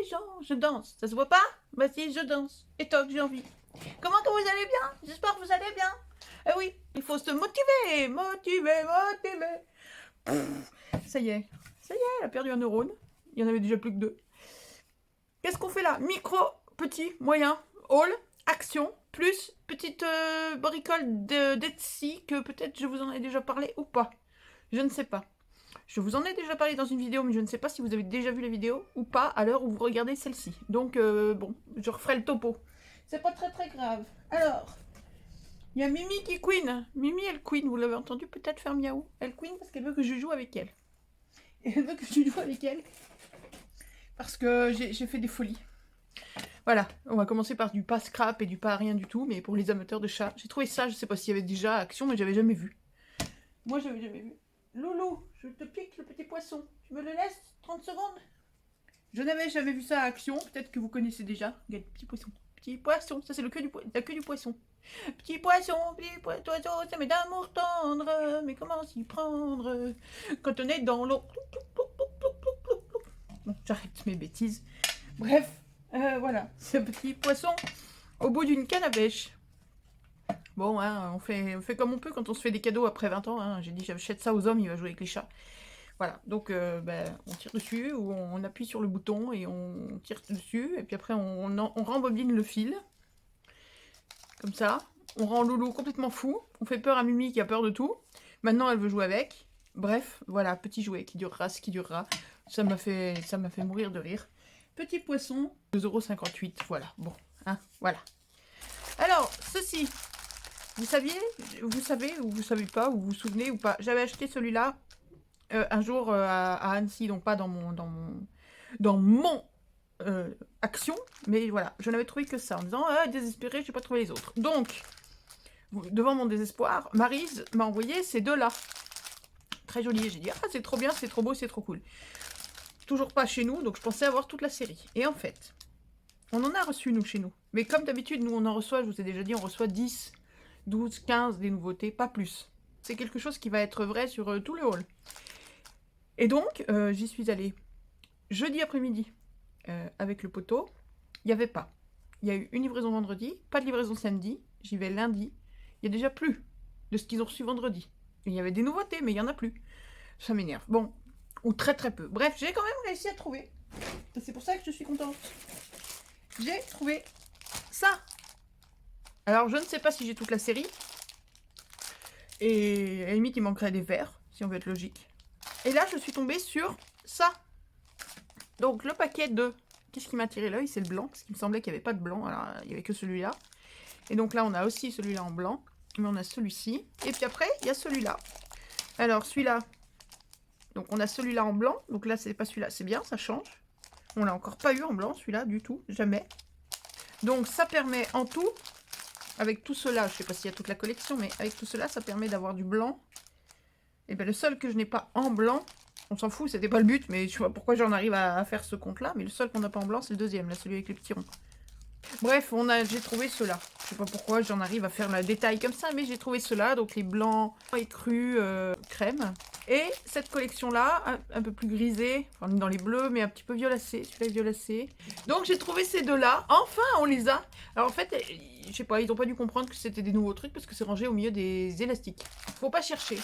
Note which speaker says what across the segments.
Speaker 1: les gens, je danse. Ça se voit pas? Bah si, je danse. Et toc, j'ai envie. Comment que vous allez bien? J'espère que vous allez bien. Eh oui, il faut se motiver, motiver, motiver. Ça y est, elle a perdu un neurone. Il y en avait déjà plus que 2. Qu'est-ce qu'on fait là? Micro, petit, moyen, haul, action, plus petite bricole d'Etsy que peut-être je vous en ai déjà parlé ou pas. Je ne sais pas. Je vous en ai déjà parlé dans une vidéo, mais je ne sais pas si vous avez déjà vu la vidéo ou pas à l'heure où vous regardez celle-ci. Donc, bon, je referai le topo. C'est pas très très grave. Alors, il y a Mimi qui queen. Mimi, elle queen, vous l'avez entendu peut-être faire miaou. Elle queen parce qu'elle veut que je joue avec elle. Et elle veut que je joue avec elle parce que j'ai fait des folies. Voilà, on va commencer par du pas scrap et du pas rien du tout, mais pour les amateurs de chats. J'ai trouvé ça, je sais pas s'il y avait déjà action, mais j'avais jamais vu. Moi, j'avais jamais vu. Loulou, je te pique le petit poisson. Tu me le laisses 30 secondes? Je n'avais jamais vu ça à action. Peut-être que vous connaissez déjà. Regarde, petit poisson. Petit poisson. Ça, c'est la queue du poisson. Petit poisson, ça met d'amour tendre. Mais comment s'y prendre quand on est dans l'eau? Bon, j'arrête mes bêtises. Bref, voilà. Ce petit poisson au bout d'une canne à pêche. Bon, hein, on fait comme on peut quand on se fait des cadeaux après 20 ans. Hein. J'ai dit, j'achète ça aux hommes, il va jouer avec les chats. Voilà, donc on tire dessus, ou on appuie sur le bouton et on tire dessus. Et puis après, on rembobine le fil. Comme ça. On rend Loulou complètement fou. On fait peur à Mimi qui a peur de tout. Maintenant, elle veut jouer avec. Bref, voilà, petit jouet qui durera ce qui durera. Ça m'a fait mourir de rire. Petit poisson, 2,58 €. Voilà, bon, hein, voilà. Alors, ceci... Vous savez, ou vous savez pas, ou vous vous souvenez ou pas. J'avais acheté celui-là un jour à Annecy, donc pas dans mon action, mais voilà, je n'avais trouvé que ça en disant désespéré, je n'ai pas trouvé les autres. Donc, devant mon désespoir, Maryse m'a envoyé ces deux-là. Très jolis. J'ai dit c'est trop bien, c'est trop beau, c'est trop cool. Toujours pas chez nous, donc je pensais avoir toute la série. Et en fait, on en a reçu nous chez nous. Mais comme d'habitude, nous on en reçoit, je vous ai déjà dit, on reçoit 10, 12, 15 des nouveautés, pas plus. C'est quelque chose qui va être vrai sur tout le haul. Et donc, j'y suis allée jeudi après-midi avec le poteau. Il n'y avait pas. Il y a eu une livraison vendredi, pas de livraison samedi. J'y vais lundi. Il y a déjà plus de ce qu'ils ont reçu vendredi. Il y avait des nouveautés, mais il n'y en a plus. Ça m'énerve. Bon, ou très très peu. Bref, j'ai quand même réussi à trouver. C'est pour ça que je suis contente. J'ai trouvé ça. Alors, je ne sais pas si j'ai toute la série. Et à la limite, il manquerait des verres, si on veut être logique. Et là, je suis tombée sur ça. Donc, le paquet de... Qu'est-ce qui m'a tiré l'œil? C'est le blanc, parce qu'il me semblait qu'il n'y avait pas de blanc. Alors, il n'y avait que celui-là. Et donc là, on a aussi celui-là en blanc. Mais on a celui-ci. Et puis après, il y a celui-là. Alors, celui-là... Donc, on a celui-là en blanc. Donc là, c'est pas celui-là. C'est bien, ça change. On l'a encore pas eu en blanc, celui-là, du tout. Jamais. Donc, ça permet en tout... Avec tout cela, je ne sais pas s'il y a toute la collection, mais avec tout cela, ça permet d'avoir du blanc. Et bien le seul que je n'ai pas en blanc, on s'en fout, c'était pas le but, mais je sais pas pourquoi j'en arrive à faire ce compte-là, mais le seul qu'on n'a pas en blanc, c'est le deuxième, là, celui avec les petits ronds. Bref, j'ai trouvé cela. Je sais pas pourquoi j'en arrive à faire le détail comme ça, mais j'ai trouvé cela, donc les blancs et crus crème. Et cette collection-là, un peu plus grisée, enfin dans les bleus, mais un petit peu violacé, celui-là est violacé. Donc j'ai trouvé ces deux-là, enfin on les a. Alors en fait, je sais pas, ils ont pas dû comprendre que c'était des nouveaux trucs, parce que c'est rangé au milieu des élastiques. Faut pas chercher.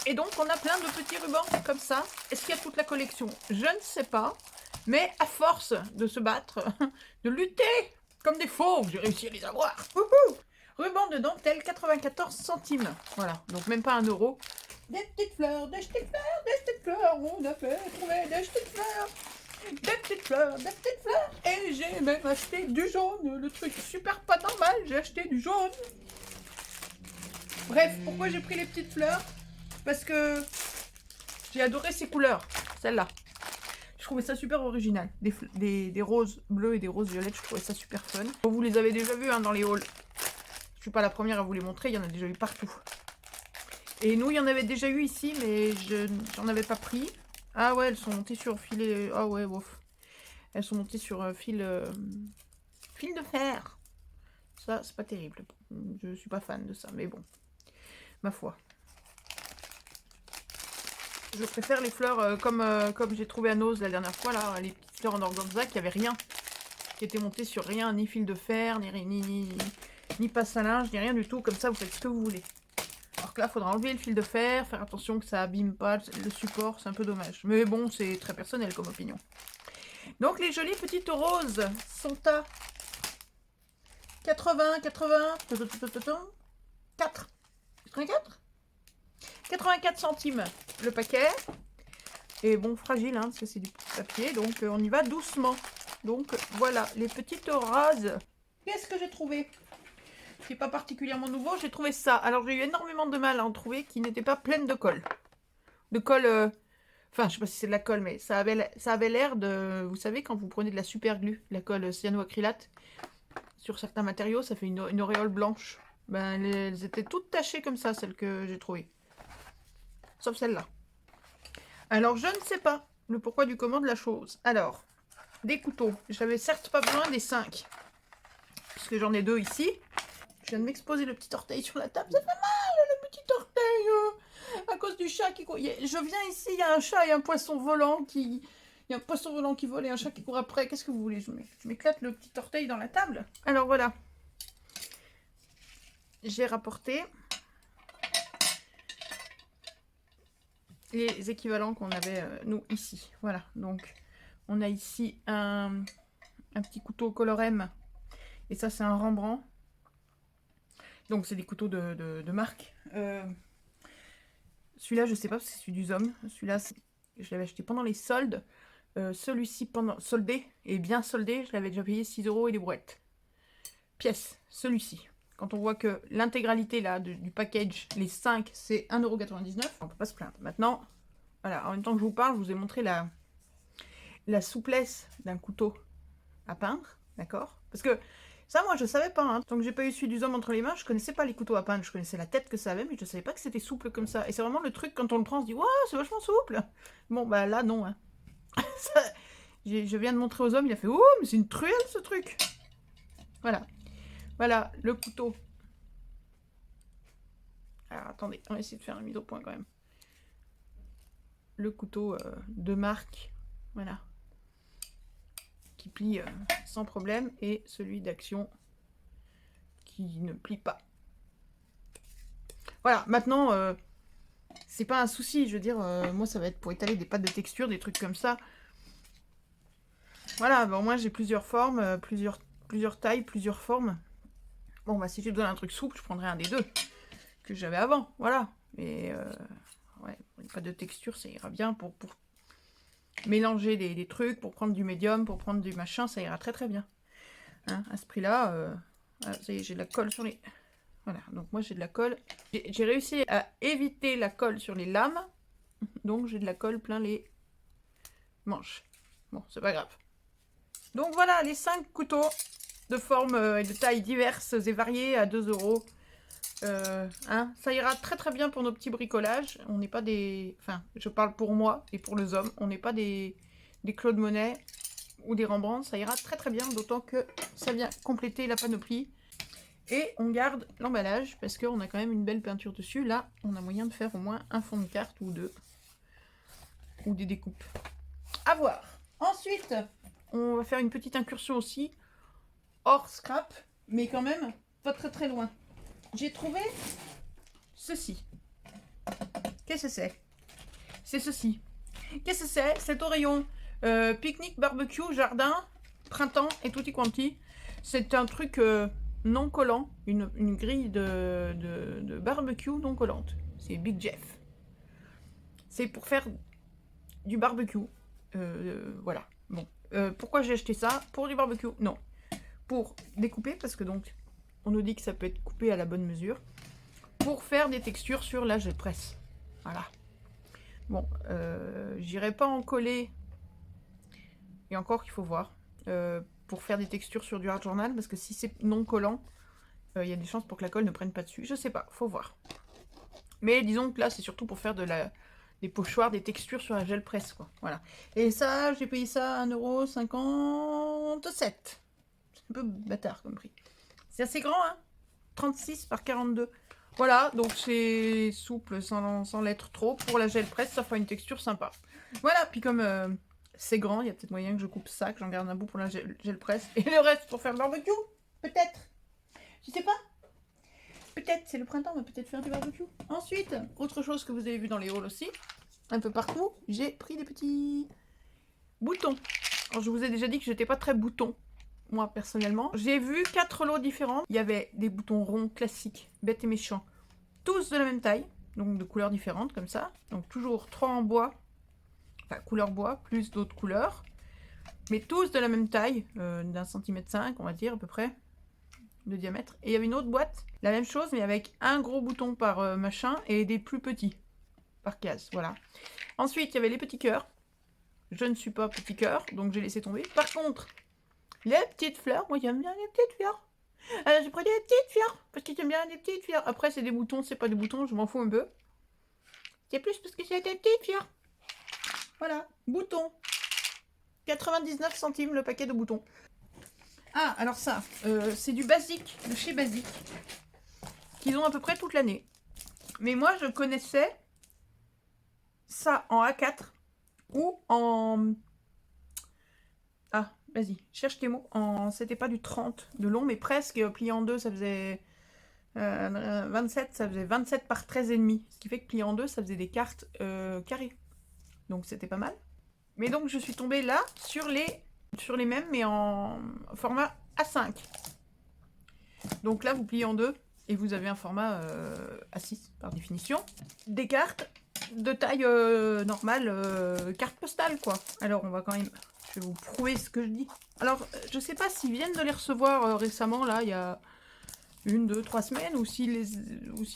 Speaker 1: Et donc on a plein de petits rubans comme ça. Est-ce qu'il y a toute la collection? Je ne sais pas. Mais à force de se battre, de lutter comme des fauves, j'ai réussi à les avoir. Ruban de dentelle, 94 centimes. Voilà, donc même pas 1 €. Des petites fleurs, des petites fleurs, des petites fleurs. On a fait trouver des petites fleurs. Des petites fleurs, des petites fleurs. Et j'ai même acheté du jaune. Le truc super pas normal, j'ai acheté du jaune. Bref, pourquoi j'ai pris les petites fleurs? Parce que j'ai adoré ces couleurs. Celle-là. Je trouvais ça super original. Des roses bleues et des roses violettes, je trouvais ça super fun. Vous les avez déjà vus dans les hauls. Je suis pas la première à vous les montrer, il y en a déjà eu partout. Et nous, il y en avait déjà eu ici, mais j'en avais pas pris. Ah ouais, elles sont montées sur fil... Ah ouais, bof. Elles sont montées sur fil de fer. Ça, c'est pas terrible. Je suis pas fan de ça, mais bon. Ma foi. Je préfère les fleurs comme j'ai trouvé à Nose la dernière fois, là, les petites leur en organza qui avait rien, qui était monté sur rien, ni fil de fer, ni passe à linge, ni rien du tout. Comme ça, vous faites ce que vous voulez. Alors que là, il faudra enlever le fil de fer, faire attention que ça abîme pas le support, c'est un peu dommage. Mais bon, c'est très personnel comme opinion. Donc les jolies petites roses sont à 84 centimes le paquet. Et bon, fragile, hein, parce que c'est du papier, donc on y va doucement. Donc voilà, les petites roses. Qu'est-ce que j'ai trouvé? C'est pas particulièrement nouveau, j'ai trouvé ça. Alors j'ai eu énormément de mal à en trouver qui n'était pas pleine de colle. De colle, enfin je sais pas si c'est de la colle, mais ça avait l'air de... Vous savez quand vous prenez de la super glue, la colle cyanoacrylate, sur certains matériaux, ça fait une auréole blanche. Ben elles étaient toutes tachées comme ça, celles que j'ai trouvées. Sauf celle-là. Alors je ne sais pas le pourquoi du comment de la chose. Alors, des couteaux. J'avais certes pas besoin des 5. Puisque j'en ai 2 ici. Je viens de m'exposer le petit orteil sur la table. Ça fait mal, le petit orteil. À cause du chat qui court. Je viens ici, il y a un chat et un poisson volant qui... Il y a un poisson volant qui vole et un chat qui court après. Qu'est-ce que vous voulez? Je m'éclate le petit orteil dans la table. Alors voilà. J'ai rapporté les équivalents qu'on avait, nous, ici. Voilà. Donc, on a ici un petit couteau colorem. Et ça, c'est un Rembrandt. Donc, c'est des couteaux de marque. Celui-là, je sais pas, c'est celui du Zom. Celui-là, je l'avais acheté pendant les soldes. Celui-ci, pendant soldé, et bien soldé, je l'avais déjà payé 6 € et des brouettes. Pièce, celui-ci. Quand on voit que l'intégralité là du package, les 5, c'est 1,99 €, on peut pas se plaindre. Maintenant, voilà, en même temps que je vous parle, je vous ai montré la souplesse d'un couteau à peindre, d'accord? Parce que ça, moi, je savais pas. Hein. Tant que j'ai pas eu celui du Zom entre les mains, je connaissais pas les couteaux à peindre. Je connaissais la tête que ça avait, mais je savais pas que c'était souple comme ça. Et c'est vraiment le truc, quand on le prend, on se dit « Waouh, c'est vachement souple !» Bon, bah là, non. Hein. Ça, je viens de montrer aux hommes, il a fait « Oh, mais c'est une truelle, ce truc !» Voilà. Voilà, le couteau. Alors, attendez, on va essayer de faire un mise au point quand même. Le couteau de marque, voilà, qui plie sans problème, et celui d'Action qui ne plie pas. Voilà, maintenant, c'est pas un souci, je veux dire, moi ça va être pour étaler des pâtes de texture, des trucs comme ça. Voilà, bon, moi j'ai plusieurs formes, plusieurs tailles, plusieurs formes. Bon, bah si j'ai besoin d'un truc souple, je prendrai un des deux que j'avais avant, voilà. Mais ouais, une pâte de texture, ça ira bien pour mélanger des trucs, pour prendre du médium, pour prendre du machin, ça ira très très bien. Hein, à ce prix-là, ça y est, j'ai de la colle sur les... Voilà, donc moi j'ai de la colle. J'ai réussi à éviter la colle sur les lames, donc j'ai de la colle plein les manches. Bon, c'est pas grave. Donc voilà, les 5 couteaux de formes et de tailles diverses et variées à 2 €. Hein, ça ira très très bien pour nos petits bricolages. On n'est pas des... Enfin, je parle pour moi et pour les hommes. On n'est pas des Claude Monet ou des Rembrandt. Ça ira très très bien, d'autant que ça vient compléter la panoplie. Et on garde l'emballage parce qu'on a quand même une belle peinture dessus. Là, on a moyen de faire au moins un fond de carte ou deux. Ou des découpes. À voir. Ensuite, on va faire une petite incursion aussi. Hors scrap, mais quand même pas très très loin. J'ai trouvé ceci. Qu'est-ce que c'est? C'est ceci. Qu'est-ce que c'est? C'est au rayon pique-nique, barbecue, jardin, printemps et tutti quanti. C'est un truc non collant, une grille de barbecue non collante. C'est Big Jeff. C'est pour faire du barbecue. Voilà. Bon. Pourquoi j'ai acheté ça? Pour du barbecue? Non. Pour découper, parce que donc, on nous dit que ça peut être coupé à la bonne mesure. Pour faire des textures sur la jet presse. Voilà. Bon, j'irai pas en coller. Et encore qu'il faut voir. Pour faire des textures sur du hard journal, parce que si c'est non collant, il y a des chances pour que la colle ne prenne pas dessus. Je sais pas, faut voir. Mais disons que là, c'est surtout pour faire des pochoirs, des textures sur la gel presse, quoi. Voilà. Et ça, j'ai payé ça à 1,57 €. C'est un peu bâtard comme prix. C'est assez grand, hein. 36 par 42. Voilà, donc c'est souple sans l'être trop. Pour la gel presse, ça fera une texture sympa. Voilà, puis comme c'est grand, il y a peut-être moyen que je coupe ça, que j'en garde un bout pour la gel presse, et le reste pour faire le barbecue. Peut-être. Je sais pas. Peut-être, c'est le printemps, on va peut-être faire du barbecue. Ensuite, autre chose que vous avez vu dans les hauls aussi, un peu partout, j'ai pris des petits boutons. Alors je vous ai déjà dit que j'étais pas très bouton, moi personnellement. J'ai vu 4 lots différents. Il y avait des boutons ronds classiques, bêtes et méchants, tous de la même taille, donc de couleurs différentes comme ça. Donc toujours 3 en bois, enfin couleur bois, plus d'autres couleurs, mais tous de la même taille, d'un centimètre 5 on va dire à peu près de diamètre. Et il y avait une autre boîte, la même chose mais avec un gros bouton par machin et des plus petits par case, voilà. Ensuite il y avait les petits cœurs. Je ne suis pas petit cœur, donc j'ai laissé tomber. Par contre, les petites fleurs, moi j'aime bien les petites fleurs. J'ai pris des petites fleurs, parce que j'aime bien les petites fleurs. Après c'est des boutons, c'est pas des boutons, je m'en fous un peu. C'est plus parce que c'est des petites fleurs. Voilà, boutons. 99 centimes le paquet de boutons. Ah, alors ça, c'est du basique, de chez Basique, qu'ils ont à peu près toute l'année. Mais moi, je connaissais ça en A4 ou en... Ah, vas-y, cherche tes mots. C'était pas du 30 de long, mais presque. Plié en deux, ça faisait 27, ça faisait 27 par 13,5. Ce qui fait que plié en deux, ça faisait des cartes carrées. Donc c'était pas mal. Mais donc je suis tombée là sur les mêmes, mais en format A5. Donc là, vous pliez en deux et vous avez un format A6 par définition. Des cartes de taille normale, carte postale quoi. Alors on va quand même... Je vais vous prouver ce que je dis. Alors, je sais pas s'ils viennent de les recevoir récemment, là, il y a 1, 2, 3 semaines, ou s'ils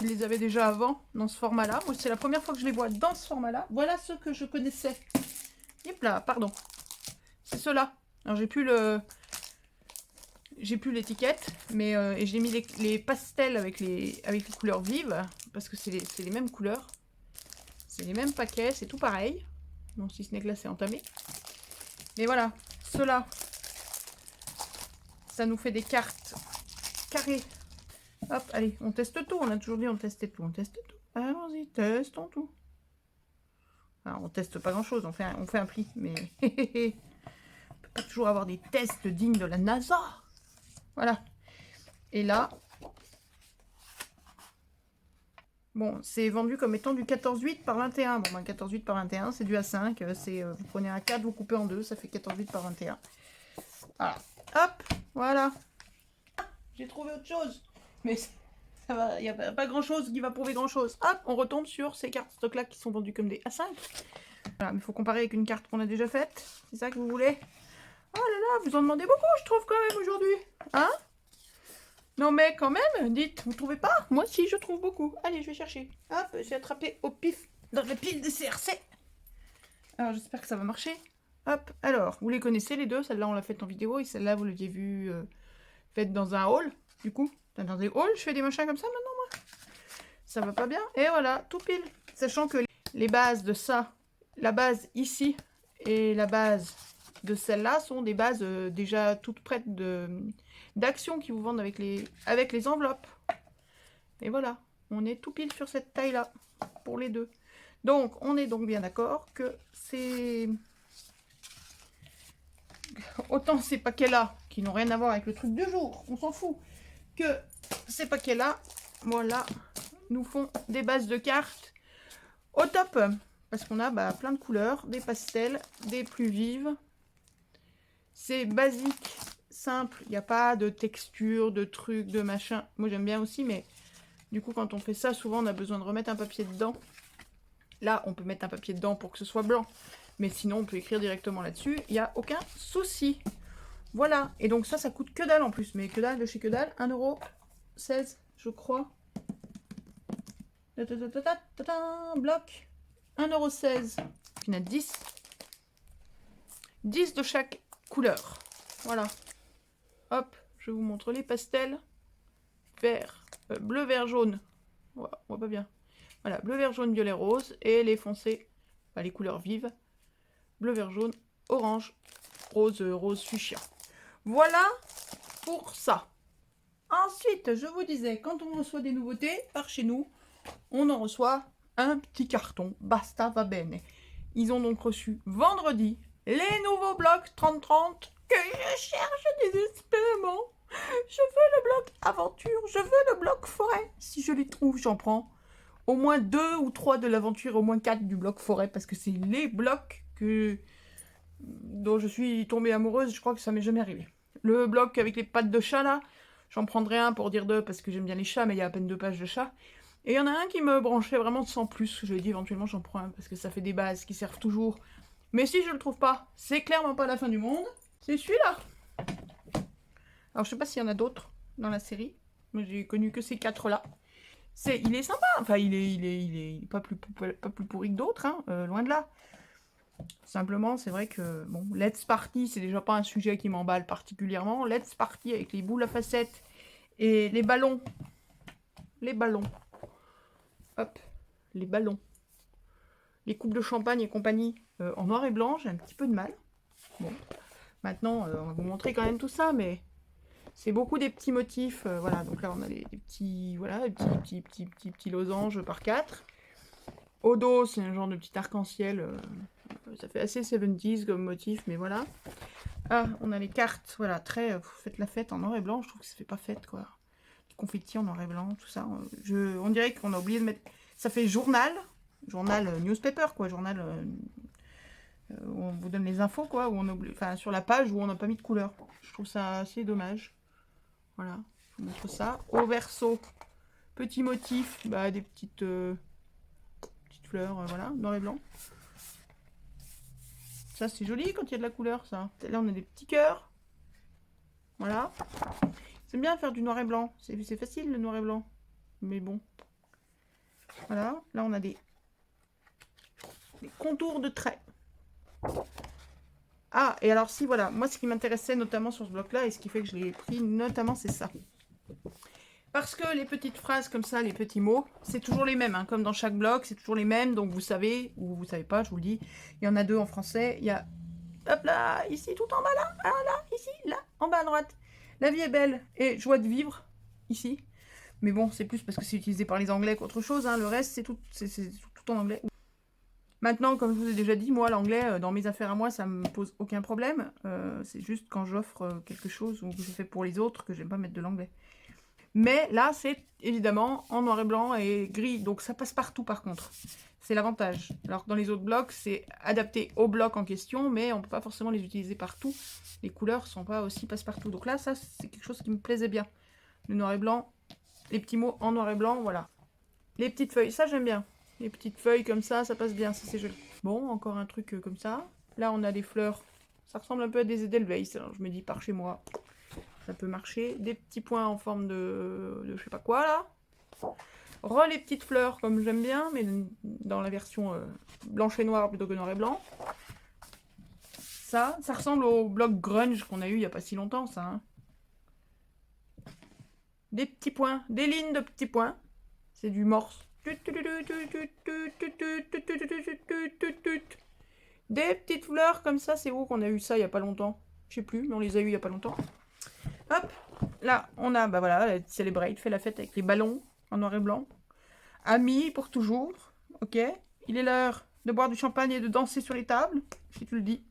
Speaker 1: les avaient déjà avant, dans ce format-là. Moi, c'est la première fois que je les vois dans ce format-là. Voilà ceux que je connaissais. Hop là, pardon. C'est ceux-là. Alors, j'ai plus l'étiquette, mais et j'ai mis les pastels avec les couleurs vives, parce que c'est les mêmes couleurs. C'est les mêmes paquets, c'est tout pareil. Donc, si ce n'est que là, c'est entamé. Mais voilà, ceux-là, ça nous fait des cartes carrées. Hop, allez, on teste tout. On a toujours dit on testait tout. On teste tout. Allons-y, testons tout. Alors, on teste pas grand-chose. On fait un pli. Mais on peut pas toujours avoir des tests dignes de la NASA. Voilà. Et là, bon, c'est vendu comme étant du 14,8 par 21. Bon, ben 14,8 par 21, c'est du A5. Vous prenez un 4, vous coupez en deux, ça fait 14,8 par 21. Voilà. Hop, voilà. Ah, j'ai trouvé autre chose. Mais ça va, il n'y a pas grand-chose qui va prouver grand-chose. Hop, on retombe sur ces cartes stock-là qui sont vendues comme des A5. Voilà, mais il faut comparer avec une carte qu'on a déjà faite. C'est ça que vous voulez? Oh là là, vous en demandez beaucoup, je trouve, quand même, aujourd'hui. Hein? Non mais quand même, dites, vous trouvez pas? Moi si, je trouve beaucoup. Allez, je vais chercher. Hop, j'ai attrapé au pif dans la pile de CRC. Alors j'espère que ça va marcher. Hop, alors, vous les connaissez les deux. Celle-là, on l'a faite en vidéo et celle-là, vous l'aviez vue faite dans un haul. Du coup, dans des hauls, je fais des machins comme ça maintenant, moi. Ça va pas bien. Et voilà, tout pile. Sachant que les bases de ça, la base ici et la base de celle-là sont des bases déjà toutes prêtes d'Action qui vous vendent avec les enveloppes. Et voilà, on est tout pile sur cette taille-là pour les deux. Donc, on est donc bien d'accord que c'est... Autant ces paquets-là, qui n'ont rien à voir avec le truc du jour, on s'en fout, que ces paquets-là, voilà, nous font des bases de cartes au top. Parce qu'on a plein de couleurs, des pastels, des plus vives. C'est basique, simple, il n'y a pas de texture, de trucs, de machin. Moi j'aime bien aussi, mais du coup quand on fait ça, souvent on a besoin de remettre un papier dedans. Là, on peut mettre un papier dedans pour que ce soit blanc. Mais sinon, on peut écrire directement là-dessus. Il n'y a aucun souci. Voilà. Et donc ça coûte que dalle en plus. Mais que dalle de chez que dalle. 1,16 €, je crois. Bloc. 1,16 €. Il y en a 10. 10 de chaque couleur. Voilà. Hop, je vous montre les pastels. Vert, bleu, vert, jaune. Ouais, on voit pas bien. Voilà, bleu, vert, jaune, violet, rose. Et les foncés, les couleurs vives. Bleu, vert, jaune, orange, rose, rose fuchsia. Voilà pour ça. Ensuite, je vous disais, quand on reçoit des nouveautés par chez nous, on en reçoit un petit carton. Basta va bene. Ils ont donc reçu vendredi les nouveaux blocs 30-30 que je cherche désespérément. Je veux le bloc aventure, je veux le bloc forêt. Si je les trouve, j'en prends au moins 2 ou 3 de l'aventure, au moins 4 du bloc forêt, parce que c'est les blocs dont je suis tombée amoureuse. Je crois que ça m'est jamais arrivé. Le bloc avec les pattes de chat là, j'en prendrai un pour dire 2 parce que j'aime bien les chats, mais il y a à peine 2 pages de chat. Et il y en a un qui me branchait vraiment sans plus. Je lui ai dit éventuellement j'en prends un parce que ça fait des bases qui servent toujours. Mais si je le trouve pas, c'est clairement pas la fin du monde. C'est celui-là. Alors je sais pas s'il y en a d'autres dans la série. Moi j'ai connu que ces 4 là. Il est sympa. Enfin il est pas plus pourri que d'autres, hein, loin de là. Simplement, c'est vrai que, bon, Let's Party, c'est déjà pas un sujet qui m'emballe particulièrement. Let's Party avec les boules à facettes et les ballons. Les ballons. Hop, les ballons. Les coupes de champagne et compagnie en noir et blanc, j'ai un petit peu de mal. Bon, maintenant, on va vous montrer quand même tout ça, mais c'est beaucoup des petits motifs. Voilà, donc là, on a les petits, voilà, les petits losanges par 4. Au dos, c'est un genre de petit arc-en-ciel. Ça fait assez 70s comme motif, mais voilà. Ah, on a les cartes, voilà, très... faites la fête en noir et blanc, je trouve que ça fait pas fête, quoi. Les confettis en noir et blanc, tout ça. On dirait qu'on a oublié de mettre... Ça fait journal newspaper, quoi, journal... où on vous donne les infos, quoi, où on oublie... Enfin, sur la page où on n'a pas mis de couleur. Je trouve ça assez dommage. Voilà, je vous montre ça. Au verso, petit motif, bah, des petites fleurs, voilà, noir et blanc. Ça, c'est joli quand il y a de la couleur, ça. Là, on a des petits cœurs. Voilà. J'aime bien faire du noir et blanc. C'est facile, le noir et blanc. Mais bon. Voilà. Là, on a des contours de traits. Ah, et alors, si, voilà. Moi, ce qui m'intéressait notamment sur ce bloc-là, et ce qui fait que je l'ai pris, notamment, c'est ça. Parce que les petites phrases comme ça, les petits mots, c'est toujours les mêmes. Hein. Comme dans chaque bloc, c'est toujours les mêmes. Donc, vous savez, ou vous savez pas, je vous le dis. Il y en a 2 en français. Il y a... Hop là, ici, tout en bas, là, là, ici, là, en bas à droite. La vie est belle et joie de vivre, ici. Mais bon, c'est plus parce que c'est utilisé par les Anglais qu'autre chose. Hein. Le reste, c'est tout en anglais. Maintenant, comme je vous ai déjà dit, moi, l'anglais, dans mes affaires à moi, ça me pose aucun problème. C'est juste quand j'offre quelque chose ou que je fais pour les autres que j'aime pas mettre de l'anglais. Mais là, c'est évidemment en noir et blanc et gris. Donc ça passe partout, par contre. C'est l'avantage. Alors que dans les autres blocs, c'est adapté au bloc en question, mais on ne peut pas forcément les utiliser partout. Les couleurs ne sont pas aussi passe-partout. Donc là, ça, c'est quelque chose qui me plaisait bien. Le noir et blanc, les petits mots en noir et blanc, voilà. Les petites feuilles, ça j'aime bien. Les petites feuilles comme ça passe bien, ça c'est joli. Bon, encore un truc comme ça. Là, on a des fleurs. Ça ressemble un peu à des Edelweiss. Alors, je me dis, par chez moi, ça peut marcher. Des petits points en forme de je sais pas quoi, là. Les petites fleurs comme j'aime bien, mais dans la version blanche et noire plutôt que noir et blanc. Ça ressemble au bloc grunge qu'on a eu il n'y a pas si longtemps, ça. Hein. Des petits points, des lignes de petits points. C'est du morse. Des petites fleurs comme ça, c'est où qu'on a eu ça il n'y a pas longtemps? Je sais plus, mais on les a eu il n'y a pas longtemps. Hop, là, on a, bah voilà, Celebrate, fait la fête avec les ballons en noir et blanc. Amis pour toujours, ok. Il est l'heure de boire du champagne et de danser sur les tables, si tu le dis.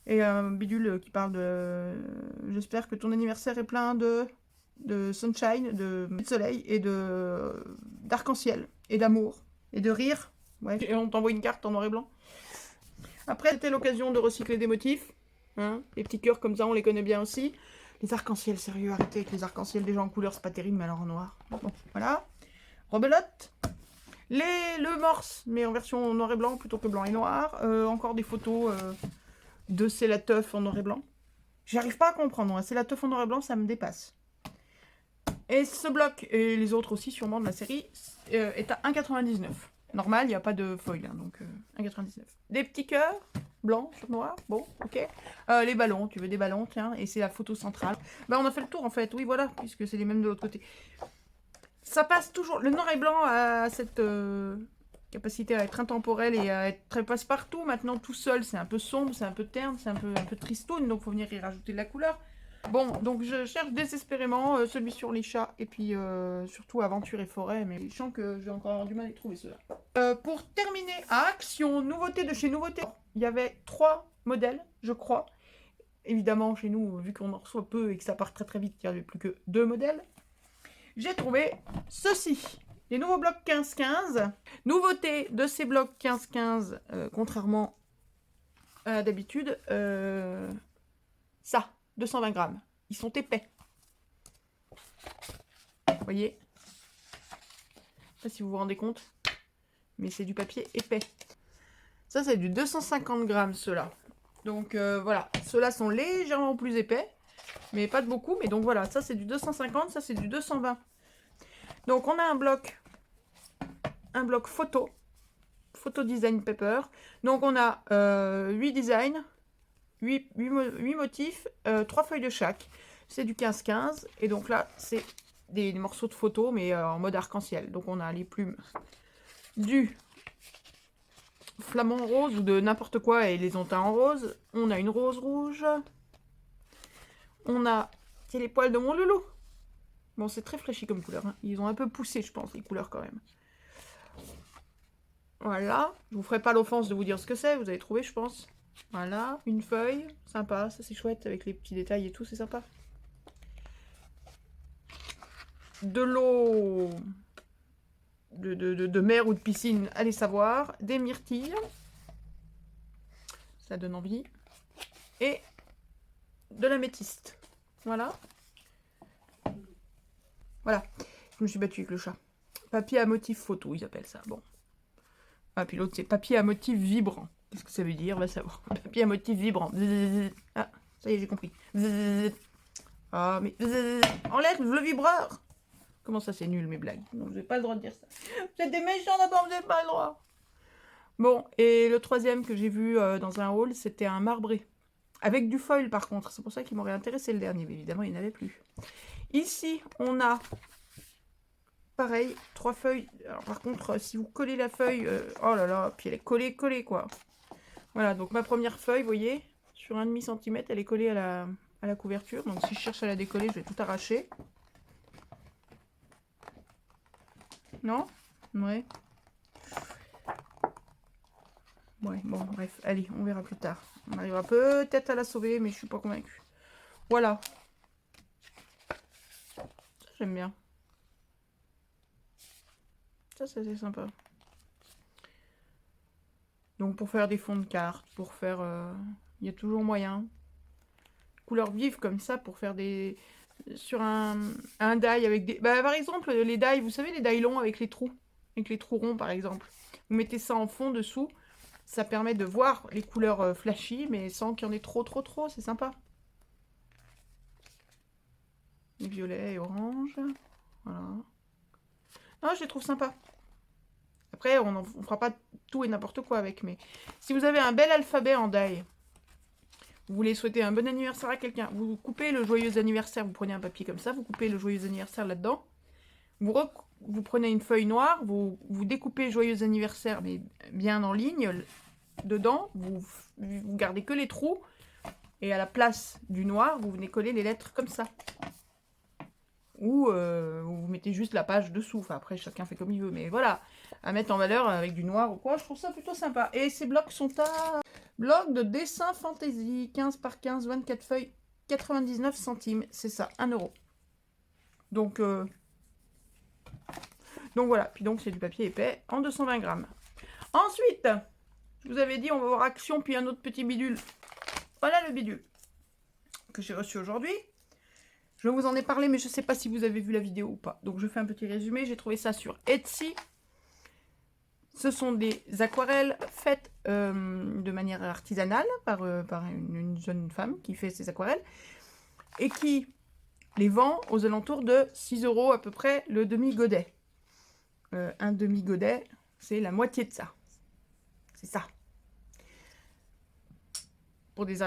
Speaker 1: Et un bidule qui parle de... J'espère que ton anniversaire est plein de sunshine, de soleil et d'arc-en-ciel. Et d'amour. Et de rire. Ouais. Et on t'envoie une carte en noir et blanc. Après, c'était l'occasion de recycler des motifs. Hein. Les petits cœurs comme ça, on les connaît bien aussi. Les arcs-en-ciel, sérieux, arrêtez avec les arcs-en-ciel déjà en couleur, c'est pas terrible, mais alors en noir. Bon, voilà. Rebelote. Le morse, mais en version noir et blanc plutôt que blanc et noir. Encore des photos de C'est la teuf en noir et blanc. J'arrive pas à comprendre. Hein. C'est la teuf en noir et blanc, ça me dépasse. Et ce bloc, et les autres aussi sûrement de la série, est à 1,99. Normal, il n'y a pas de foil, hein, donc 1,99. Des petits cœurs, blanc sur noir, bon, ok. Les ballons, tu veux des ballons, tiens, et c'est la photo centrale. Bah on a fait le tour en fait, oui voilà, puisque c'est les mêmes de l'autre côté. Ça passe toujours, le noir et blanc a cette capacité à être intemporel et à être très passe-partout. Maintenant tout seul, c'est un peu sombre, c'est un peu terne, c'est un peu tristoun, donc il faut venir y rajouter de la couleur. Bon, donc je cherche désespérément celui sur les chats, et puis surtout aventure et forêt, mais je sens que j'ai encore du mal à y trouver ceux-là. Pour terminer, à Action, nouveauté de chez Nouveauté. il y avait 3 modèles, je crois. Évidemment, chez nous, vu qu'on en reçoit peu et que ça part très très vite, il n'y avait plus que 2 modèles. J'ai trouvé ceci. Les nouveaux blocs 15-15. Nouveauté de ces blocs 15-15, contrairement à d'habitude, ça, 220 grammes. Ils sont épais. Vous voyez? Je sais pas si vous vous rendez compte, mais c'est du papier épais. Ça, c'est du 250 grammes, ceux-là. Donc voilà, ceux-là sont légèrement plus épais, mais pas de beaucoup. Mais donc voilà, ça c'est du 250, ça c'est du 220. Donc on a un bloc photo design paper. Donc on a 8 designs, 8 motifs, 3 feuilles de chaque. C'est du 15-15. Et donc là, c'est des morceaux de photo, mais en mode arc-en-ciel. Donc on a les plumes du flamant rose ou de n'importe quoi et les ont teints en rose. On a une rose rouge. On a... C'est les poils de mon loulou. Bon, c'est très flashy comme couleur. Hein. Ils ont un peu poussé, je pense, les couleurs quand même. Voilà. Je vous ferai pas l'offense de vous dire ce que c'est. Vous avez trouvé, je pense. Voilà. Une feuille. Sympa. Ça, c'est chouette avec les petits détails et tout. C'est sympa. De l'eau de mer ou de piscine, allez savoir. Des myrtilles. Ça donne envie. Et de l'améthyste. Voilà. Voilà. Je me suis battue avec le chat. Papier à motif photo, ils appellent ça. Bon. Ah, puis l'autre, c'est papier à motif vibrant. Qu'est-ce que ça veut dire? On va savoir. Papier à motif vibrant. Ah, ça y est, j'ai compris. Ah, mais... Enlève le vibreur! Comment ça, c'est nul, mes blagues? Non, vous n'avez pas le droit de dire ça. Vous êtes des méchants d'abord, vous n'avez pas le droit. Bon, et le troisième que j'ai vu dans un haul, c'était un marbré. Avec du foil, par contre. C'est pour ça qu'il m'aurait intéressé le dernier. Mais évidemment, il n'y en avait plus. Ici, on a... Pareil, 3 feuilles. Alors, par contre, si vous collez la feuille... oh là là, puis elle est collée, quoi. Voilà, donc ma première feuille, vous voyez, sur 1,5 cm, elle est collée à la couverture. Donc si je cherche à la décoller, je vais tout arracher. Non? Ouais. Ouais, bon, bref, allez, on verra plus tard. On arrivera peut-être à la sauver, mais je suis pas convaincue. Voilà. Ça, j'aime bien. Ça, c'est sympa. Donc pour faire des fonds de cartes, pour faire... il y a toujours moyen. Couleurs vives comme ça, pour faire des... Sur un die avec des... Bah, par exemple, les die, vous savez, les die longs avec les trous. Avec les trous ronds, par exemple. Vous mettez ça en fond dessous. Ça permet de voir les couleurs flashy, mais sans qu'il y en ait trop. C'est sympa. Les violets et orange. Voilà. Non, je les trouve sympas. Après, on ne fera pas tout et n'importe quoi avec, mais si vous avez un bel alphabet en die, vous voulez souhaiter un bon anniversaire à quelqu'un, vous coupez le joyeux anniversaire, vous prenez un papier comme ça, vous coupez le joyeux anniversaire là-dedans, vous prenez une feuille noire, vous découpez joyeux anniversaire, mais bien en ligne, dedans, vous gardez que les trous, et à la place du noir, vous venez coller les lettres comme ça. Ou vous mettez juste la page dessous, enfin après chacun fait comme il veut, mais voilà, à mettre en valeur avec du noir ou quoi, je trouve ça plutôt sympa. Et ces blocs sont à bloc de dessin fantasy, 15 par 15, 24 feuilles, 99 centimes, c'est ça, 1 €. Donc voilà, puis donc c'est du papier épais en 220 grammes. Ensuite, je vous avais dit on va voir Action, puis un autre petit bidule. Voilà le bidule que j'ai reçu aujourd'hui. Je vous en ai parlé, mais je ne sais pas si vous avez vu la vidéo ou pas. Donc je fais un petit résumé. J'ai trouvé ça sur Etsy. Ce sont des aquarelles faites de manière artisanale par une jeune femme qui fait ces aquarelles. Et qui les vend aux alentours de 6 € à peu près le demi-godet. Un demi-godet, c'est la moitié de ça. C'est ça. Pour des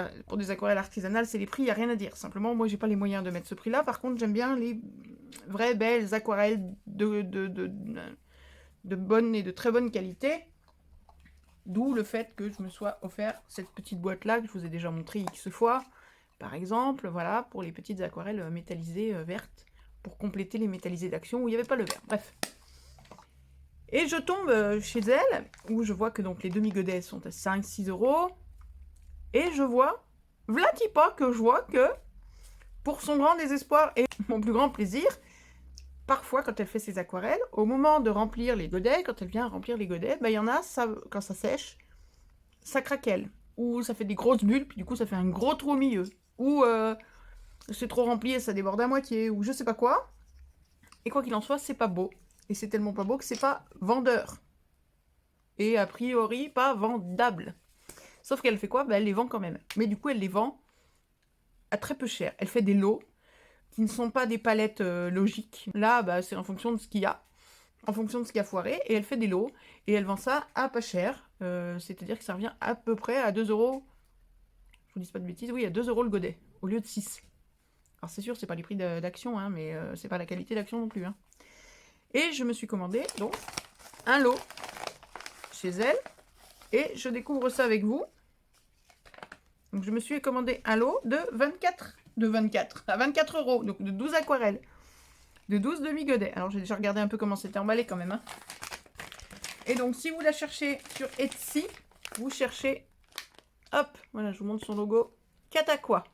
Speaker 1: aquarelles artisanales, c'est les prix, il n'y a rien à dire. Simplement, moi, j'ai pas les moyens de mettre ce prix-là. Par contre, j'aime bien les vraies belles aquarelles de bonne et de très bonne qualité. D'où le fait que je me sois offert cette petite boîte-là, que je vous ai déjà montré X fois. Par exemple, voilà, pour les petites aquarelles métallisées vertes, pour compléter les métallisées d'Action où il n'y avait pas le vert. Bref. Et je tombe chez elle, où je vois que donc les demi-godets sont à 5-6 euros. Et je vois, v'là-t-il pas que je vois que, pour son grand désespoir et mon plus grand plaisir, parfois quand elle fait ses aquarelles, au moment de remplir les godets, quand elle vient remplir les godets, il y en a, ça, quand ça sèche, ça craquelle. Ou ça fait des grosses bulles, puis du coup ça fait un gros trou au milieu. Ou c'est trop rempli et ça déborde à moitié, ou je sais pas quoi. Et quoi qu'il en soit, c'est pas beau. Et c'est tellement pas beau que c'est pas vendeur. Et a priori, pas vendable. Sauf qu'elle fait quoi? Elle les vend quand même. Mais du coup, elle les vend à très peu cher. Elle fait des lots qui ne sont pas des palettes logiques. Là, c'est en fonction de ce qu'il y a. En fonction de ce qui a foiré. Et elle fait des lots. Et elle vend ça à pas cher. C'est-à-dire que ça revient à peu près à 2 euros. Je vous dis pas de bêtises. Oui, à 2 euros le godet. Au lieu de 6. Alors c'est sûr, c'est pas les prix d'action, hein, mais c'est pas la qualité d'action non plus. Hein. Et je me suis commandé donc un lot chez elle. Et je découvre ça avec vous. Donc je me suis commandé un lot de 24 à 24 euros. Donc de 12 aquarelles. De 12 demi-godets. Alors j'ai déjà regardé un peu comment c'était emballé quand même. Hein. Et donc si vous la cherchez sur Etsy, vous cherchez... Hop, voilà, je vous montre son logo. Cataqua.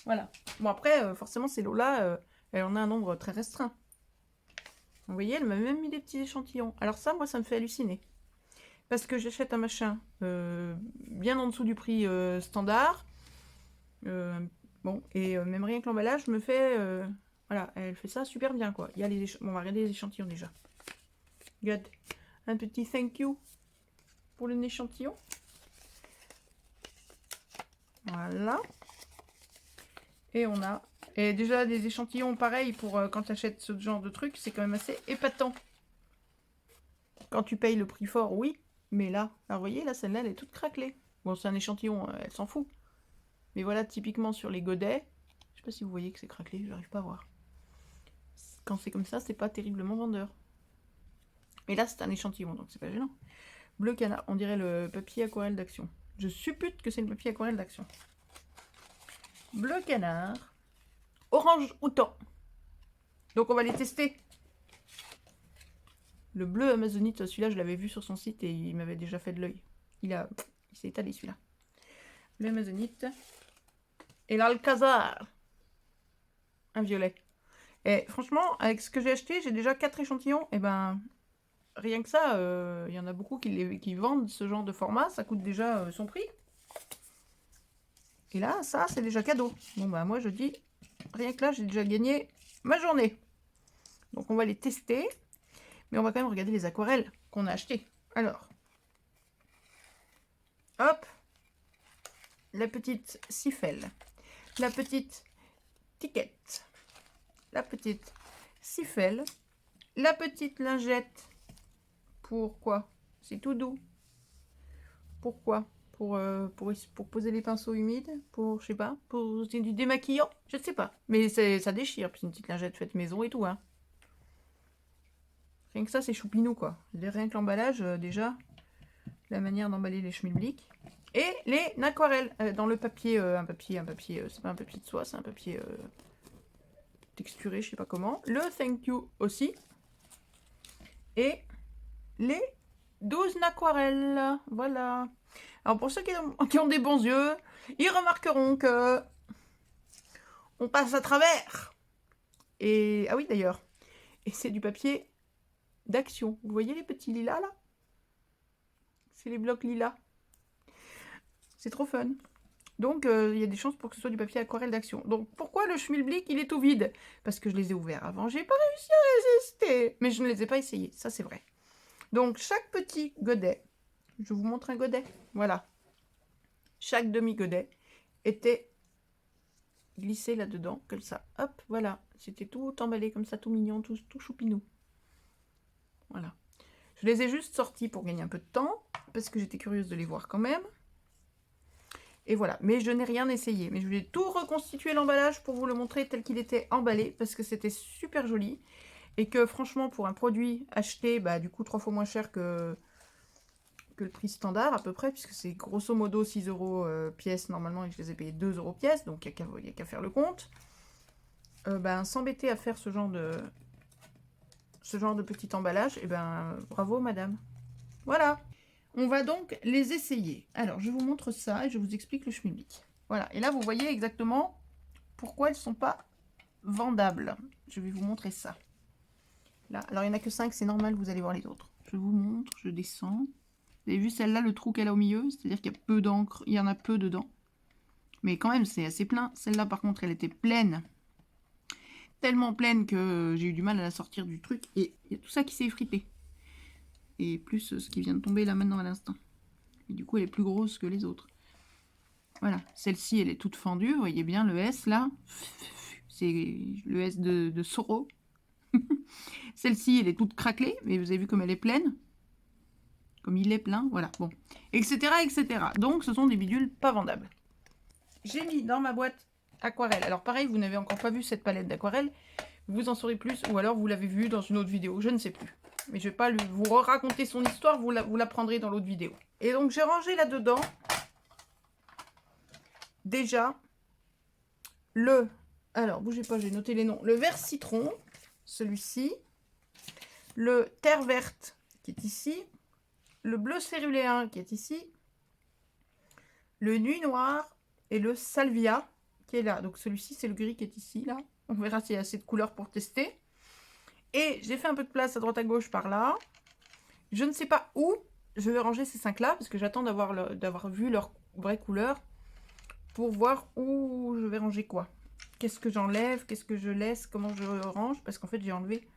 Speaker 1: Voilà. Bon après, forcément ces lots-là, elle en a un nombre très restreint. Vous voyez, elle m'a même mis des petits échantillons. Alors ça, moi, ça me fait halluciner. Parce que j'achète un machin bien en dessous du prix standard. Bon, et même rien que l'emballage me fait... voilà, elle fait ça super bien, quoi. Il y a les bon, on va regarder les échantillons déjà. Regarde, un petit thank you pour l'échantillon. Voilà. Et on a... Et déjà, des échantillons pareils pour quand tu achètes ce genre de truc, c'est quand même assez épatant. Quand tu payes le prix fort, oui. Mais là, vous voyez, là, celle-là, elle est toute craquelée. Bon, c'est un échantillon, elle s'en fout. Mais voilà, typiquement sur les godets, je sais pas si vous voyez que c'est craquelé, je n'arrive pas à voir. Quand c'est comme ça, c'est pas terriblement vendeur. Mais là, c'est un échantillon, donc c'est pas gênant. Bleu canard, on dirait le papier aquarelle d'Action. Je suppute que c'est le papier aquarelle d'Action. Bleu canard. Orange outan. Donc on va les tester. Le bleu amazonite, celui-là, je l'avais vu sur son site et il m'avait déjà fait de l'œil. Il s'est étalé celui-là. Le amazonite. Et l'alcazar. Un violet. Et franchement, avec ce que j'ai acheté, j'ai déjà 4 échantillons. Et ben, rien que ça, il y en a beaucoup qui vendent ce genre de format. Ça coûte déjà son prix. Et là, ça, c'est déjà cadeau. Bon, bah moi, je dis, rien que là, j'ai déjà gagné ma journée. Donc, on va les tester. Mais on va quand même regarder les aquarelles qu'on a achetées. Alors, hop, la petite siffelle, la petite tiquette, la petite siffelle, la petite lingette. Pourquoi? C'est tout doux. Pourquoi? Pour poser les pinceaux humides, pour, je sais pas, pour du démaquillant, je ne sais pas. Mais ça déchire, puis une petite lingette faite maison et tout, hein. Rien que ça, c'est choupinou, quoi. Rien que l'emballage, déjà, la manière d'emballer les schmilblick. Et les aquarelles, dans le papier, un papier, c'est pas un papier de soie, c'est un papier texturé, je sais pas comment. Le thank you aussi. Et les 12 aquarelles, voilà. Alors pour ceux qui ont des bons yeux, ils remarqueront que on passe à travers. Et ah oui d'ailleurs, et c'est du papier d'Action. Vous voyez les petits lilas là? C'est les blocs lilas. C'est trop fun. Donc il y a des chances pour que ce soit du papier aquarelle d'Action. Donc pourquoi le schmilblick il est tout vide? Parce que je les ai ouverts avant. J'ai pas réussi à résister. Mais je ne les ai pas essayés, ça c'est vrai. Donc chaque petit godet, je vous montre un godet. Voilà. Chaque demi-godet était glissé là-dedans, comme ça. Hop, voilà. C'était tout emballé comme ça, tout mignon, tout choupinou. Voilà. Je les ai juste sortis pour gagner un peu de temps, parce que j'étais curieuse de les voir quand même. Et voilà. Mais je n'ai rien essayé. Mais je vais tout reconstituer l'emballage pour vous le montrer tel qu'il était emballé, parce que c'était super joli. Et que franchement, pour un produit acheté, du coup, 3 fois moins cher que le prix standard à peu près, puisque c'est grosso modo 6 euros pièce normalement, et je les ai payés 2 euros pièce, donc il n'y a qu'à faire le compte. S'embêter à faire ce genre ce genre de petit emballage, et ben bravo madame. Voilà. On va donc les essayer. Alors, je vous montre ça et je vous explique le schmilblick. Voilà. Et là, vous voyez exactement pourquoi elles ne sont pas vendables. Je vais vous montrer ça. Là, alors il n'y en a que 5, c'est normal, vous allez voir les autres. Je vous montre, je descends. Vous avez vu celle-là, le trou qu'elle a au milieu? C'est-à-dire qu'il y a peu d'encre, il y en a peu dedans. Mais quand même, c'est assez plein. Celle-là, par contre, elle était pleine. Tellement pleine que j'ai eu du mal à la sortir du truc. Et il y a tout ça qui s'est effrité. Et plus ce qui vient de tomber là maintenant à l'instant. Et du coup, elle est plus grosse que les autres. Voilà, celle-ci, elle est toute fendue. Vous voyez bien le S là. C'est le S de Soro. Celle-ci, elle est toute craquelée. Mais vous avez vu comme elle est pleine. Comme il est plein, voilà. Bon, etc., etc. Donc, ce sont des bidules pas vendables. J'ai mis dans ma boîte aquarelle. Alors, pareil, vous n'avez encore pas vu cette palette d'aquarelle. Vous en saurez plus. Ou alors, vous l'avez vue dans une autre vidéo. Je ne sais plus. Mais je ne vais pas vous raconter son histoire. Vous la prendrez dans l'autre vidéo. Et donc, j'ai rangé là-dedans déjà le... Alors, bougez pas, j'ai noté les noms. Le vert citron, celui-ci. Le terre verte, qui est ici. Le bleu céruléen, qui est ici. Le nuit noir et le salvia, qui est là. Donc, celui-ci, c'est le gris qui est ici, là. On verra s'il y a assez de couleurs pour tester. Et j'ai fait un peu de place à droite à gauche par là. Je ne sais pas où je vais ranger ces 5-là, parce que j'attends d'avoir vu leur vraie couleur pour voir où je vais ranger quoi. Qu'est-ce que j'enlève, qu'est-ce que je laisse, comment je range, parce qu'en fait j'ai enlevé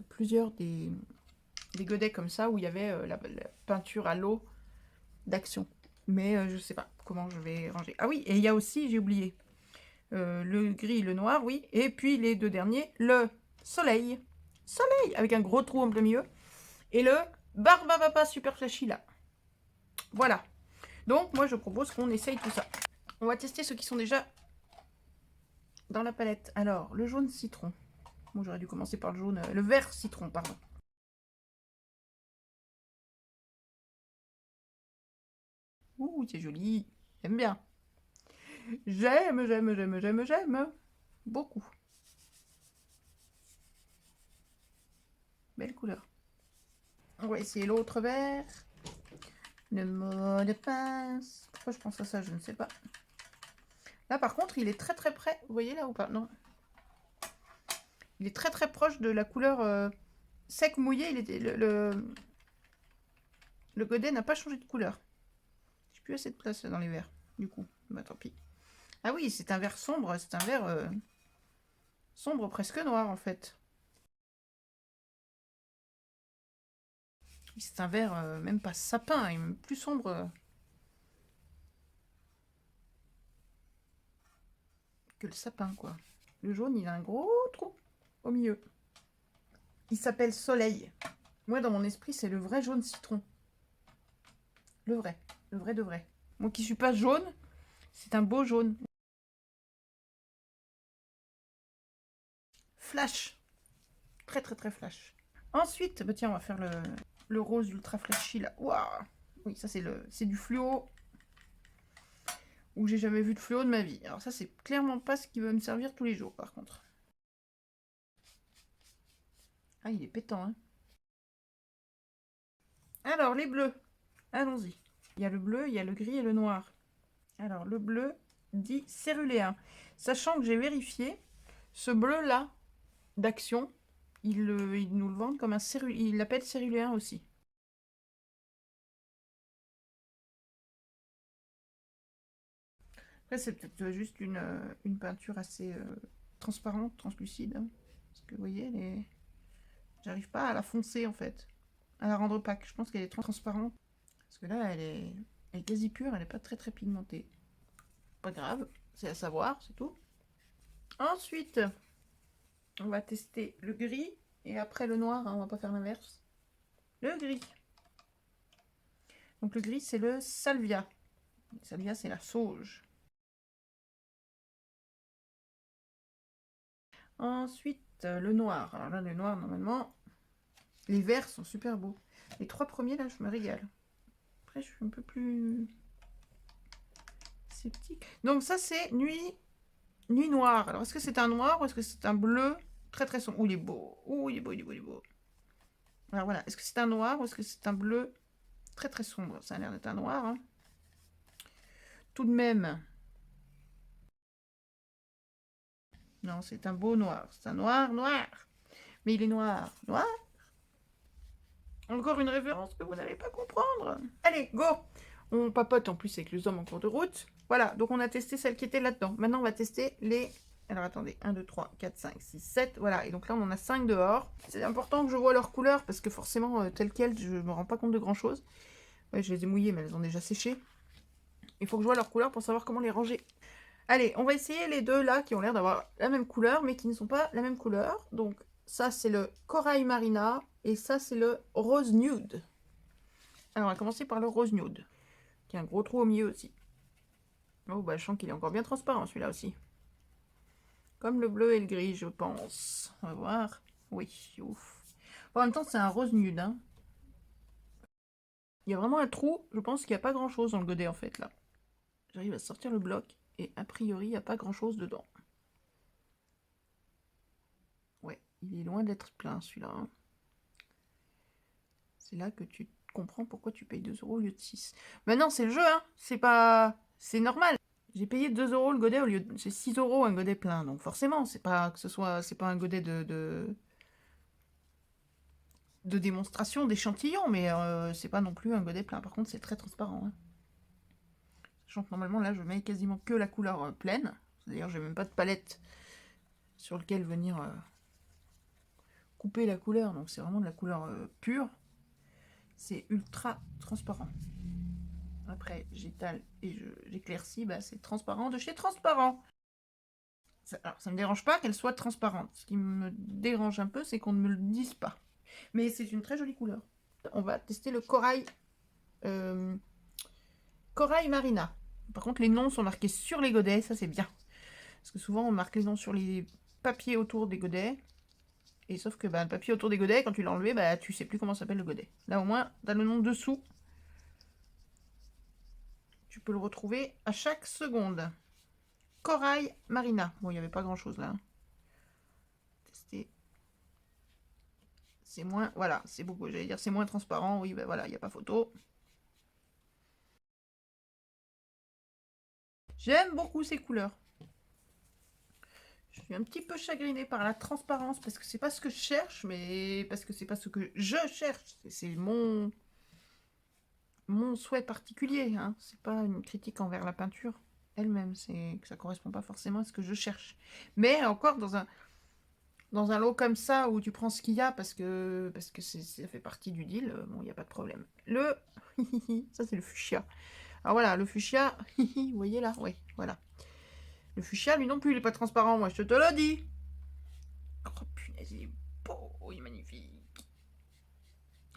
Speaker 1: plusieurs des godets comme ça où il y avait la peinture à l'eau d'Action. Mais je sais pas comment je vais ranger. Ah oui, et il y a aussi, j'ai oublié, le gris et le noir, oui, et puis les deux derniers, le soleil, avec un gros trou en plein milieu, et le Barbapapa Super Flashy là. Voilà. Donc moi je propose qu'on essaye tout ça. On va tester ceux qui sont déjà dans la palette. Alors, le jaune citron. Bon, j'aurais dû commencer par le jaune, le vert citron, pardon. Ouh, c'est joli. J'aime bien. J'aime. Beaucoup. Belle couleur. On va essayer l'autre vert. Le mot de passe. Pourquoi je pense à ça, je ne sais pas. Là, par contre, il est très très près. Vous voyez là ou pas? Non. Il est très très proche de la couleur sec mouillé. Il était, le godet n'a pas changé de couleur. J'ai plus assez de place là, dans les verres. Du coup, bah tant pis. Ah oui, c'est un vert sombre. C'est un vert sombre presque noir en fait. C'est un vert même pas sapin, il est même plus sombre que le sapin quoi. Le jaune, il a un gros trou au milieu. Il s'appelle Soleil. Moi, dans mon esprit, c'est le vrai jaune citron. Le vrai de vrai. Moi qui suis pas jaune, c'est un beau jaune. Flash. Très très très flash. Ensuite, bah tiens, on va faire le rose ultra flashy là. Waouh. Oui, ça c'est du fluo. Où j'ai jamais vu de fluo de ma vie. Alors ça, c'est clairement pas ce qui va me servir tous les jours, par contre. Ah, il est pétant, hein. Alors, les bleus. Allons-y. Il y a le bleu, il y a le gris et le noir. Alors, le bleu dit céruléen. Sachant que j'ai vérifié, ce bleu-là, d'Action, il nous le vend comme un céruléen. Il l'appelle céruléen aussi. Après, c'est peut-être juste une peinture assez transparente, translucide. Hein. Parce que vous voyez, j'arrive pas à la foncer en fait. À la rendre opaque. Je pense qu'elle est trop transparente. Parce que là, elle est quasi pure, elle n'est pas très très pigmentée. Pas grave, c'est à savoir, c'est tout. Ensuite, on va tester le gris. Et après le noir, hein, on va pas faire l'inverse. Le gris. Donc le gris, c'est le salvia. Le salvia, c'est la sauge. Ensuite, le noir. Alors là, le noir, normalement, les verts sont super beaux. Les trois premiers, là, je me régale. Après, je suis un peu plus sceptique. Donc ça, c'est nuit noire. Alors, est-ce que c'est un noir ou est-ce que c'est un bleu Très très sombre. Ouh, il est beau. Ouh, il est beau, il est beau, il est beau. Alors voilà, est-ce que c'est un noir ou est-ce que c'est un bleu très très sombre? Ça a l'air d'être un noir. Hein. Tout de même. Non, c'est un beau noir. C'est un noir, noir. Mais il est noir. Noir. Encore une référence que vous n'allez pas comprendre. Allez, go. On papote en plus avec les hommes en cours de route. Voilà, donc on a testé celle qui était là-dedans. Maintenant, on va tester les... Alors attendez, 1, 2, 3, 4, 5, 6, 7. Voilà, et donc là, on en a 5 dehors. C'est important que je vois leur couleur parce que forcément, telles quelles, je me rends pas compte de grand-chose. Ouais, je les ai mouillées, mais elles ont déjà séché. Il faut que je vois leur couleur pour savoir comment les ranger. Allez, on va essayer les deux là qui ont l'air d'avoir la même couleur, mais qui ne sont pas la même couleur. Donc ça, c'est le Corail Marina et ça, c'est le Rose Nude. Alors, on va commencer par le Rose Nude, qui a un gros trou au milieu aussi. Oh, bah, je sens qu'il est encore bien transparent, celui-là aussi. Comme le bleu et le gris, je pense. On va voir. Oui, ouf. Bon, en même temps, c'est un Rose Nude. Hein. Il y a vraiment un trou. Je pense qu'il n'y a pas grand-chose dans le godet, en fait, là. J'arrive à sortir le bloc. Et a priori, il n'y a pas grand-chose dedans. Ouais, il est loin d'être plein, celui-là. Hein. C'est là que tu comprends pourquoi tu payes 2 € au lieu de 6. Maintenant, c'est le jeu, hein. C'est pas... C'est normal. J'ai payé 2 € le godet au lieu de... C'est 6 € un godet plein. Donc forcément, c'est pas que ce soit... C'est pas un godet de démonstration, d'échantillon, mais c'est pas non plus un godet plein. Par contre, c'est très transparent. Hein. Sachant que normalement, là, je mets quasiment que la couleur pleine. C'est-à-dire, j'ai même pas de palette sur laquelle venir couper la couleur. Donc, c'est vraiment de la couleur pure. C'est ultra transparent. Après, j'étale et j'éclaircis. Bah, c'est transparent de chez Transparent. Alors, ça ne me dérange pas qu'elle soit transparente. Ce qui me dérange un peu, c'est qu'on ne me le dise pas. Mais c'est une très jolie couleur. On va tester le corail... Corail Marina. Par contre, les noms sont marqués sur les godets, ça c'est bien. Parce que souvent, on marque les noms sur les papiers autour des godets. Et sauf que bah, le papier autour des godets, quand tu l'as enlevé, bah, tu sais plus comment s'appelle le godet. Là, au moins, tu as le nom dessous. Tu peux le retrouver à chaque seconde. Corail Marina. Bon, il n'y avait pas grand-chose là. Tester. C'est moins... Voilà, c'est beaucoup. J'allais dire c'est moins transparent. Oui, ben voilà, il n'y a pas photo. J'aime beaucoup ces couleurs. Je suis un petit peu chagrinée par la transparence parce que c'est pas ce que je cherche, mais parce que c'est pas ce que je cherche. C'est mon souhait particulier. Hein. C'est pas une critique envers la peinture elle-même. C'est que ça correspond pas forcément à ce que je cherche. Mais encore dans un lot comme ça où tu prends ce qu'il y a parce que ça fait partie du deal, bon, il n'y a pas de problème. Le ça c'est le fuchsia. Alors voilà, le fuchsia, vous voyez là, oui, voilà. Le fuchsia, lui non plus, il est pas transparent, moi je te le dis. Oh punaise, il est beau, il est magnifique.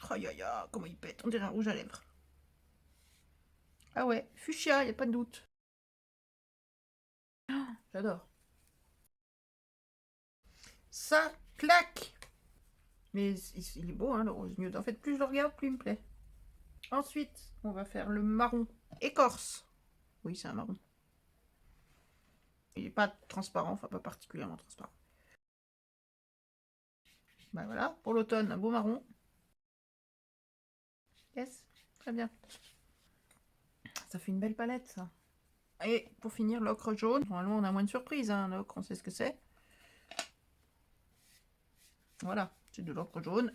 Speaker 1: Oh ya ya, comment il pète, on dirait un rouge à lèvres. Ah ouais, fuchsia, il n'y a pas de doute. Oh, j'adore. Ça claque. Mais il est beau, hein, le rose nude. En fait, plus je le regarde, plus il me plaît. Ensuite, on va faire le marron écorce. Oui, c'est un marron. Il n'est pas transparent, enfin pas particulièrement transparent. Ben voilà, pour l'automne, un beau marron. Yes, très bien. Ça fait une belle palette, ça. Et pour finir, l'ocre jaune. Normalement, on a moins de surprises, hein, l'ocre, on sait ce que c'est. Voilà, c'est de l'ocre jaune.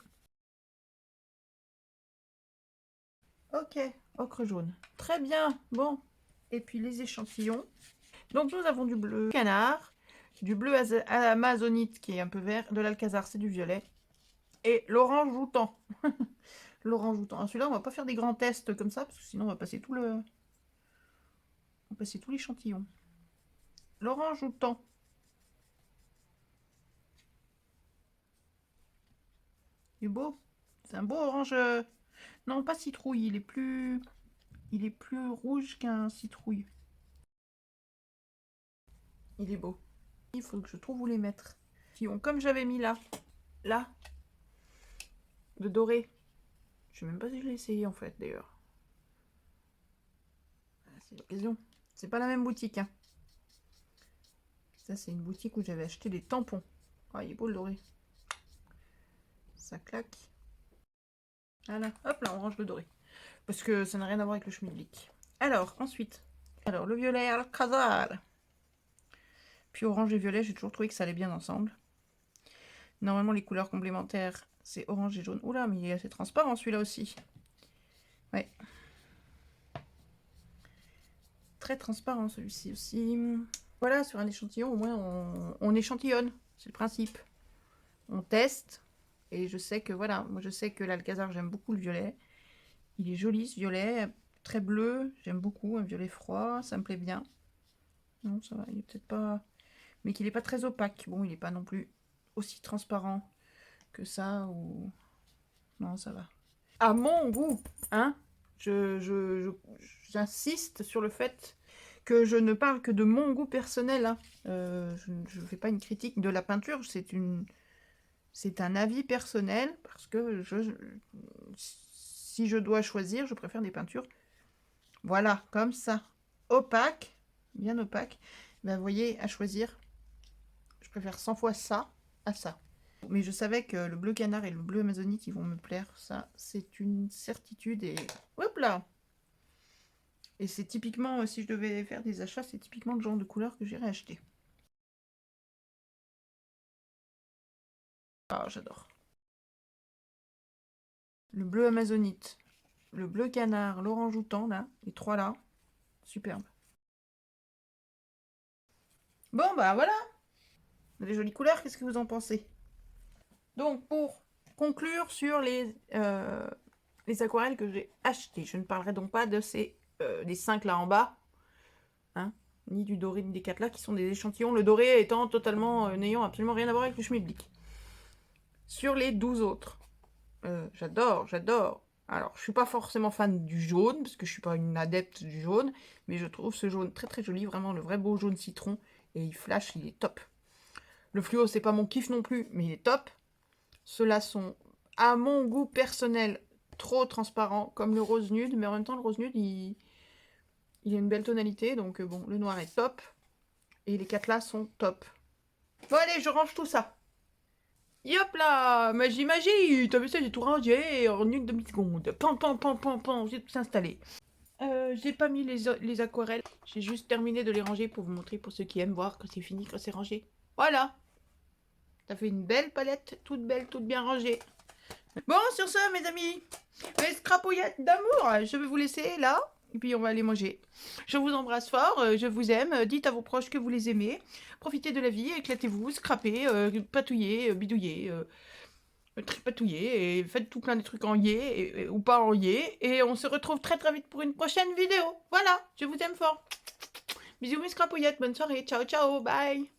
Speaker 1: Ok, ocre jaune. Très bien, bon. Et puis les échantillons. Donc nous avons du bleu canard, du bleu amazonite qui est un peu vert, de l'alcazar, c'est du violet. Et l'orange joutant. L'orange joutant. Celui-là, on va pas faire des grands tests comme ça, parce que sinon on va passer tout le... On va passer tout l'échantillon. L'orange joutant. Il est beau. C'est un beau orange... Non, pas citrouille, il est plus... Il est plus rouge qu'un citrouille. Il est beau. Il faut que je trouve où les mettre. Comme j'avais mis là. Là. De doré. Je sais même pas si je l'ai essayé en fait d'ailleurs. C'est l'occasion. C'est pas la même boutique. Hein. Ça c'est une boutique où j'avais acheté des tampons. Oh, il est beau le doré. Ça claque. Voilà, hop là, on range le doré. Parce que ça n'a rien à voir avec le schmilblick. Alors, ensuite. Alors, le violet Alcazar. Puis orange et violet, j'ai toujours trouvé que ça allait bien ensemble. Normalement, les couleurs complémentaires, c'est orange et jaune. Oula, mais il est assez transparent celui-là aussi. Ouais. Très transparent celui-ci aussi. Voilà, sur un échantillon, au moins, on échantillonne. C'est le principe. On teste. Et je sais que, voilà, moi je sais que l'Alcazar, j'aime beaucoup le violet. Il est joli ce violet, très bleu. J'aime beaucoup, un violet froid, ça me plaît bien. Non, ça va, il est peut-être pas... Mais qu'il n'est pas très opaque. Bon, il n'est pas non plus aussi transparent que ça, ou... Non, ça va. À mon goût, hein, j'insiste sur le fait que je ne parle que de mon goût personnel. Hein. Je ne fais pas une critique de la peinture, c'est un avis personnel, parce que si je dois choisir, je préfère des peintures, voilà, comme ça, opaques, bien opaques. Ben, vous voyez, à choisir, je préfère 100 fois ça à ça. Mais je savais que le bleu canard et le bleu amazonite, ils vont me plaire. Ça, c'est une certitude. Et hop là! Et c'est typiquement, si je devais faire des achats, c'est typiquement le genre de couleur que j'irais acheter. Ah, j'adore. Le bleu amazonite, le bleu canard, l'orange outan, là, les trois là, superbe. Bon, bah voilà! Les jolies couleurs, qu'est-ce que vous en pensez? Donc, pour conclure sur les aquarelles que j'ai achetées, je ne parlerai donc pas de ces des 5 là en bas, hein, ni du doré ni des 4 là, qui sont des échantillons, le doré étant totalement, n'ayant absolument rien à voir avec le schmilblick. Sur les 12 autres, j'adore. Alors, je suis pas forcément fan du jaune, parce que je suis pas une adepte du jaune, mais je trouve ce jaune très très joli, vraiment le vrai beau jaune citron, et il flash, il est top. Le fluo, c'est pas mon kiff non plus, mais il est top. Ceux-là sont, à mon goût personnel, trop transparents, comme le rose nude, mais en même temps, le rose nude, il a une belle tonalité, donc bon, le noir est top, et les 4 là sont top. Bon allez, je range tout ça. Yop là, magie, t'as vu ça, j'ai tout rangé en une demi-seconde. Pan, j'ai tout installé. J'ai pas mis les aquarelles, j'ai juste terminé de les ranger pour vous montrer, pour ceux qui aiment voir quand c'est fini, quand c'est rangé. Voilà, ça fait une belle palette, toute belle, toute bien rangée. Bon, sur ce, mes amis, les scrapouillettes d'amour, je vais vous laisser là, et puis on va aller manger. Je vous embrasse fort, je vous aime, dites à vos proches que vous les aimez, profitez de la vie, éclatez-vous, scrapez, patouillez, bidouillez, tripatouillez, et faites tout plein de trucs en yé, ou pas en yé, et on se retrouve très très vite pour une prochaine vidéo. Voilà, je vous aime fort. Bisous mes scrapouillettes, bonne soirée, ciao ciao, bye.